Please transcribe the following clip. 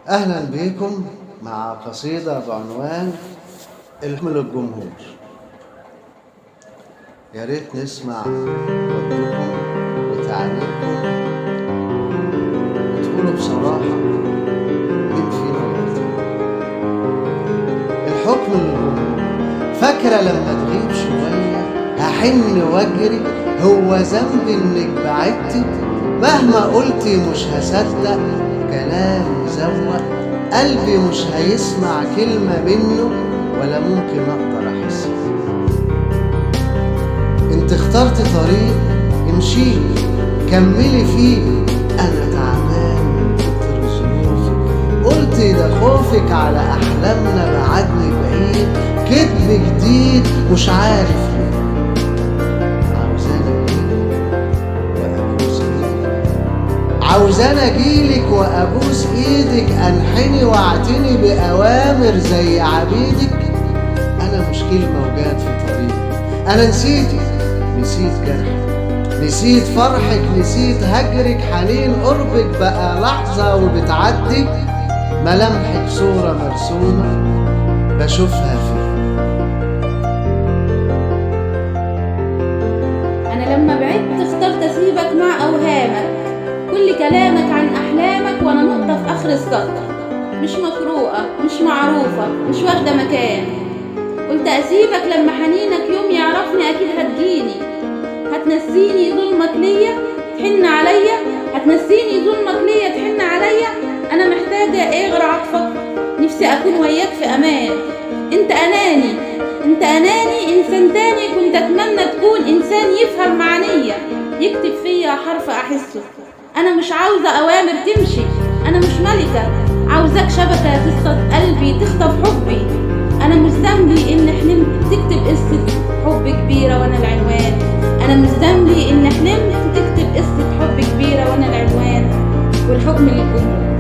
أهلا بكم مع قصيدة بعنوان الحكم للجمهور. يا ريت نسمع ردكم وتعليقكم وتقولوا بصراحة مين فينا غلطان. الحكم للجمهور. فاكرة لما تغيب شوية هحن واجري، هو ذنبي انك بعدتي؟ مهما قلتي مش هصدق، كلام مزوق، قلبي مش هيسمع كلمة منه ولا ممكن اقدر احس. انت اخترت طريق امشيه كملي فيه، انا تعبان من كتر ظروفي. قلتي ده خوفك على احلامنا بعدني بعيد، كدب جديد مش عارف ليه. عاوزاني اجيلك وابوس ايدك، انحني واعتني باوامر زي عبيدك. انا مش كلمه وجات في طريقي، انا نسيتك، نسيت جرحك، نسيت فرحك، نسيت هجرك. حنين قربك بقى لحظه وبتعدي، ملامحك صوره مرسومه بشوفها فيك. أنا لما بعدت اخترت أسيبك مع أوهامك، كل كلامك عن أحلامك وأنا نقطة في آخر السطر، مش مقروءة مش معروفة مش واخدة مكان. قلت أسيبك لما حنينك يوم يعرفني أكيد هتجيني، هتنسيني ظلمك ليا تحن عليا، هتنسيني ظلمك ليا تحن عليا. أنا محتاجة إيه غير عطفك؟ نفسي أكون وياك في أمان. أنت أناني، أنت أناني، إنسان تاني كنت أتمنى تكون إنسان يفهم معنية، يكتب فيا حرف أحسه. أنا مش عاوزة أوامر تمشي، أنا مش ملكة، عاوزاك شبكة تصطاد قلبي تخطف حبي. أنا مش ذنبي إن حلمت تكتب قصة حب كبيرة وأنا العنوان، أنا مش ذنبي إن حلمت تكتب قصة حب كبيرة وأنا العنوان. والحكم للجمهور.